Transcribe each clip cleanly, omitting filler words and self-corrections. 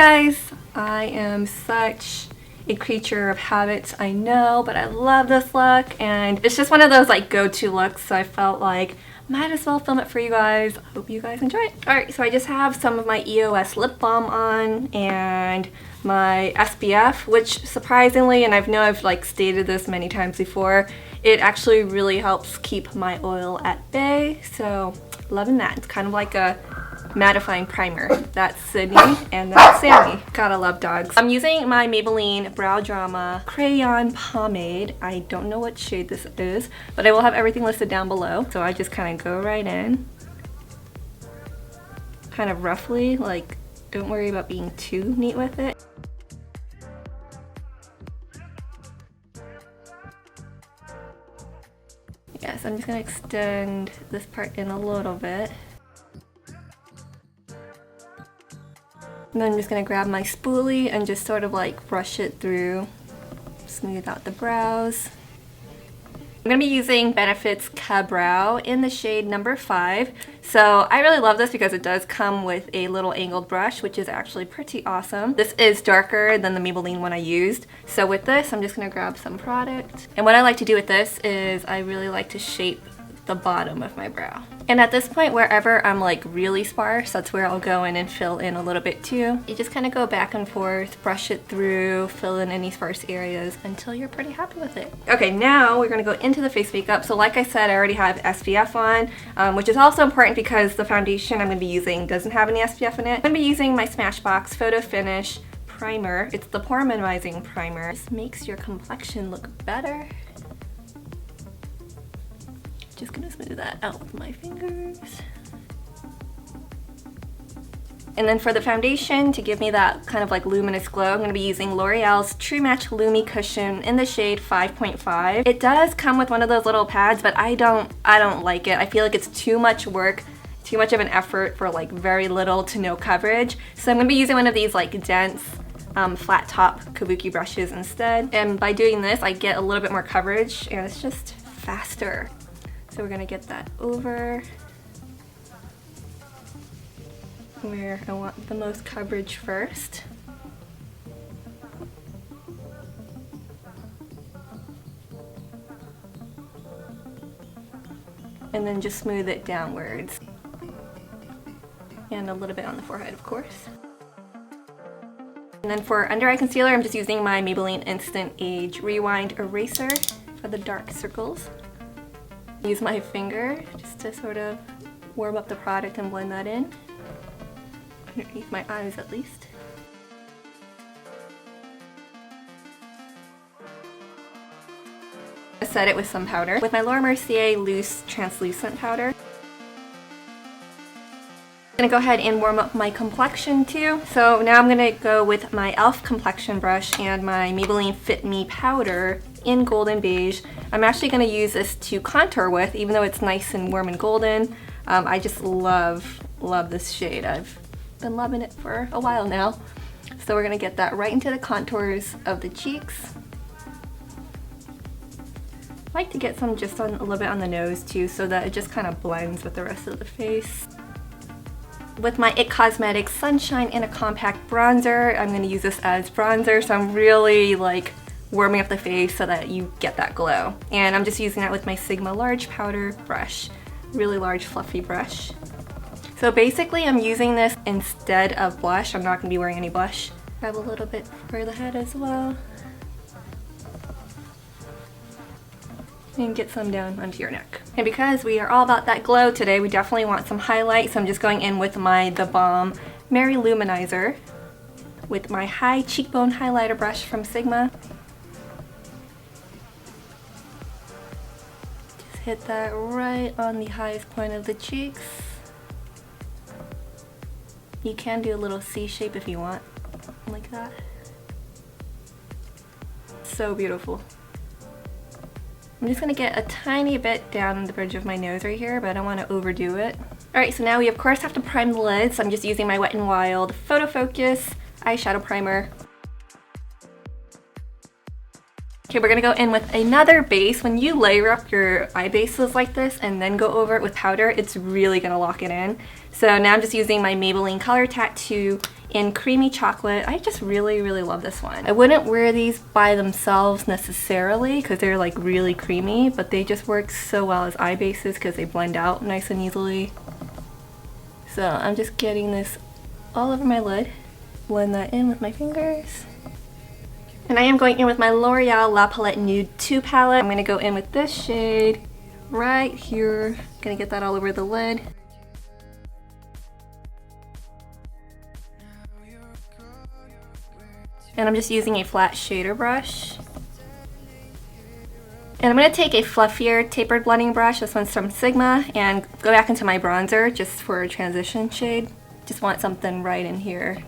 guys! I am such a creature of habits, I know, but I love this look and it's just one of those like go-to looks, so I felt like might as well film it for you guys. Hope you guys enjoy it. Alright, so I just have some of my EOS lip balm on and my SPF, which surprisingly, and I know I've like stated this many times before, it actually really helps keep my oil at bay, so loving that. It's kind of like a mattifying primer. That's Sydney and that's Sammy. Gotta love dogs. I'm using my Maybelline Brow Drama Crayon Pomade. I don't know what shade this is, but I will have everything listed down below. So I just kind of go right in, kind of roughly, like don't worry about being too neat with it. Yes, I'm just gonna extend this part in a little bit. And then I'm just going to grab my spoolie and just sort of like brush it through, smooth out the brows. I'm going to be using Benefit's Ka-Brow in the shade number 5. So I really love this because it does come with a little angled brush, which is actually pretty awesome. This is darker than the Maybelline one I used. So with this, I'm just going to grab some product. And what I like to do with this is I really like to shape the bottom of my brow. And at this point, wherever I'm like really sparse, that's where I'll go in and fill in a little bit too. You just kind of go back and forth, brush it through, fill in any sparse areas until you're pretty happy with it. Okay, now we're gonna go into the face makeup. So like I said, I already have SPF on, which is also important because the foundation I'm gonna be using doesn't have any SPF in it. I'm gonna be using my Smashbox Photo Finish Primer. It's the Pore Minimizing Primer. This makes your complexion look better. Just gonna smooth that out with my fingers. And then for the foundation, to give me that kind of like luminous glow, I'm gonna be using L'Oreal's True Match Lumi Cushion in the shade 5.5. It does come with one of those little pads, but I don't like it. I feel like it's too much work, too much of an effort for like very little to no coverage. So I'm gonna be using one of these like dense flat top kabuki brushes instead. And by doing this, I get a little bit more coverage and it's just faster. So we're gonna get that over where I want the most coverage first. And then just smooth it downwards. And a little bit on the forehead, of course. And then for under eye concealer, I'm just using my Maybelline Instant Age Rewind Eraser for the dark circles. Use my finger just to sort of warm up the product and blend that in, underneath my eyes at least. I set it with some powder, with my Laura Mercier Loose Translucent Powder. I'm gonna go ahead and warm up my complexion too. So now I'm gonna go with my e.l.f. complexion brush and my Maybelline Fit Me Powder in Golden Beige. I'm actually going to use this to contour with, even though it's nice and warm and golden. I just love this shade. I've been loving it for a while now. So we're going to get that right into the contours of the cheeks. I like to get some just on a little bit on the nose too, so that it just kind of blends with the rest of the face. With my IT Cosmetics Sunshine in a Compact Bronzer, I'm going to use this as bronzer, so I'm really like warming up the face so that you get that glow. And I'm just using that with my Sigma Large Powder brush. Really large fluffy brush. So basically I'm using this instead of blush. I'm not going to be wearing any blush. Grab a little bit for the head as well. And get some down onto your neck. And because we are all about that glow today, we definitely want some highlight. So I'm just going in with my theBalm Mary-Lou Manizer with my high cheekbone highlighter brush from Sigma. Hit that right on the highest point of the cheeks. You can do a little C shape if you want, like that. So beautiful. I'm just gonna get a tiny bit down the bridge of my nose right here, but I don't want to overdo it. Alright, so now we of course have to prime the lids. So I'm just using my Wet n Wild Photo Focus eyeshadow primer. Okay, we're gonna go in with another base. When you layer up your eye bases like this and then go over it with powder, it's really gonna lock it in. So now I'm just using my Maybelline Color Tattoo in Creamy Chocolate. I just really love this one. I wouldn't wear these by themselves necessarily because they're like really creamy, but they just work so well as eye bases because they blend out nice and easily. So I'm just getting this all over my lid. Blend that in with my fingers. And I am going in with my L'Oreal La Palette Nude 2 palette. I'm gonna go in with this shade right here. Gonna get that all over the lid. And I'm just using a flat shader brush. And I'm going to take a fluffier tapered blending brush, this one's from Sigma, and go back into my bronzer just for a transition shade. Just want something right in here.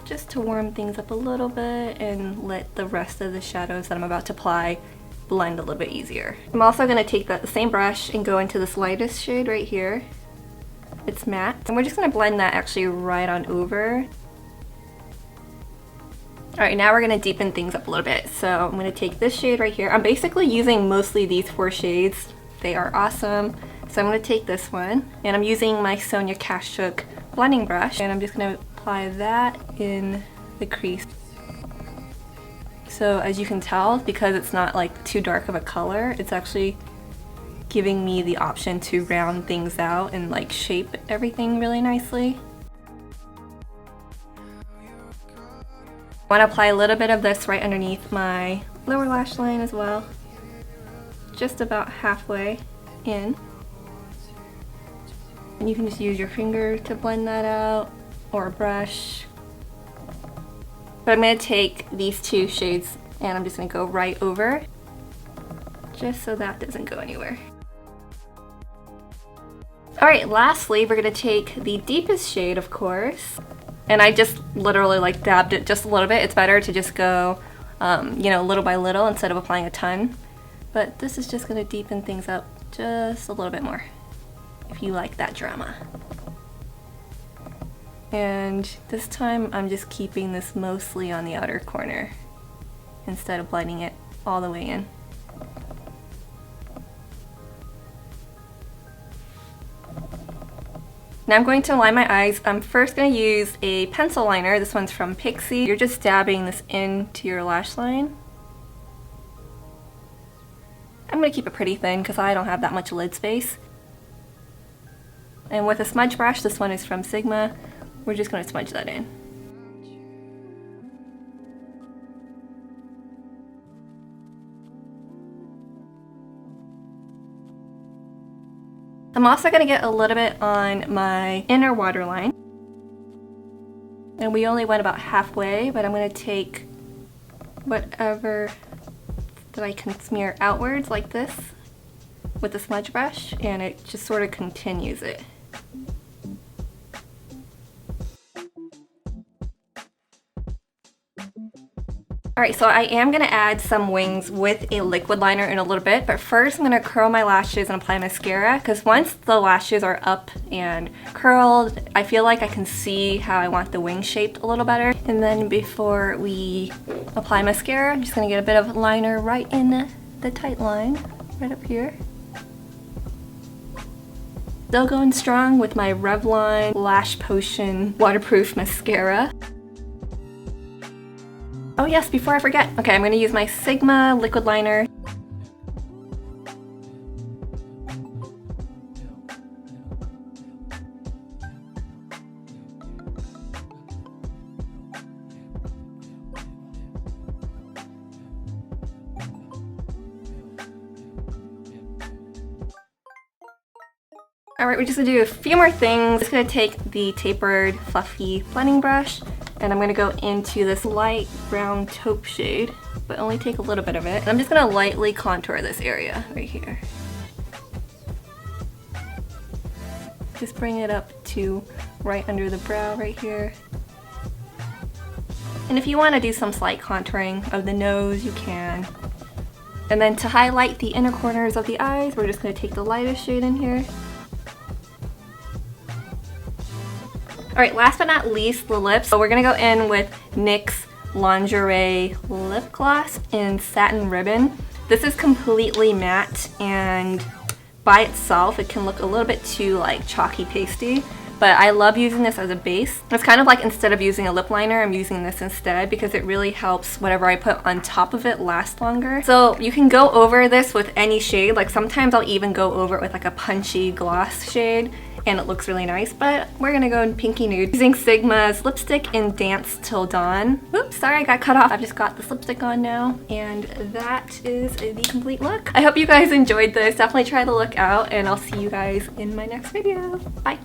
Just to warm things up a little bit and let the rest of the shadows that I'm about to apply blend a little bit easier. I'm also going to take the same brush and go into this lightest shade right here. It's matte. And we're just going to blend that actually right on over. Alright, now we're going to deepen things up a little bit. So I'm going to take this shade right here. I'm basically using mostly these 4 shades. They are awesome. So I'm going to take this one, and I'm using my Sonia Kashuk blending brush, and I'm just going to apply that in the crease. So as you can tell, because it's not like too dark of a color, it's actually giving me the option to round things out and like shape everything really nicely. I want to apply a little bit of this right underneath my lower lash line as well. Just about halfway in. And you can just use your finger to blend that out, or a brush. But I'm going to take these 2 shades and I'm just going to go right over, just so that doesn't go anywhere. Alright, lastly, we're going to take the deepest shade, of course. And I just literally like dabbed it just a little bit. It's better to just go, you know, little by little instead of applying a ton. But this is just going to deepen things up just a little bit more, if you like that drama. And this time I'm just keeping this mostly on the outer corner instead of blending it all the way in. Now I'm going to line my eyes. I'm first going to use a pencil liner. This one's from Pixie. You're just dabbing this into your lash line. I'm going to keep it pretty thin because I don't have that much lid space. And with a smudge brush, this one is from Sigma, we're just going to smudge that in. I'm also going to get a little bit on my inner waterline. And we only went about halfway, but I'm going to take whatever that I can smear outwards like this with the smudge brush, and it just sort of continues it. Alright, so I am going to add some wings with a liquid liner in a little bit, but first I'm going to curl my lashes and apply mascara, because once the lashes are up and curled, I feel like I can see how I want the wing shaped a little better. And then before we apply mascara, I'm just going to get a bit of liner right in the tight line, right up here. Still going strong with my Revlon Lash Potion Waterproof Mascara. Oh yes, before I forget. Okay, I'm going to use my Sigma liquid liner. Alright, we're just going to do a few more things. I'm just going to take the tapered, fluffy blending brush, and I'm going to go into this light brown taupe shade, but only take a little bit of it. And I'm just going to lightly contour this area right here. Just bring it up to right under the brow right here. And if you want to do some slight contouring of the nose, you can. And then to highlight the inner corners of the eyes, we're just going to take the lightest shade in here. Alright, last but not least, the lips. So we're gonna go in with NYX Lingerie Lip Gloss in Satin Ribbon. This is completely matte, and by itself it can look a little bit too like chalky pasty, but I love using this as a base. It's kind of like instead of using a lip liner, I'm using this instead because it really helps whatever I put on top of it last longer. So you can go over this with any shade. Like sometimes I'll even go over it with like a punchy gloss shade and it looks really nice, but we're gonna go in Pinky Nude using Sigma's lipstick in Dance Till Dawn. Oops, sorry, I got cut off. I've just got this lipstick on now, and that is the complete look. I hope you guys enjoyed this. Definitely try the look out, and I'll see you guys in my next video. Bye.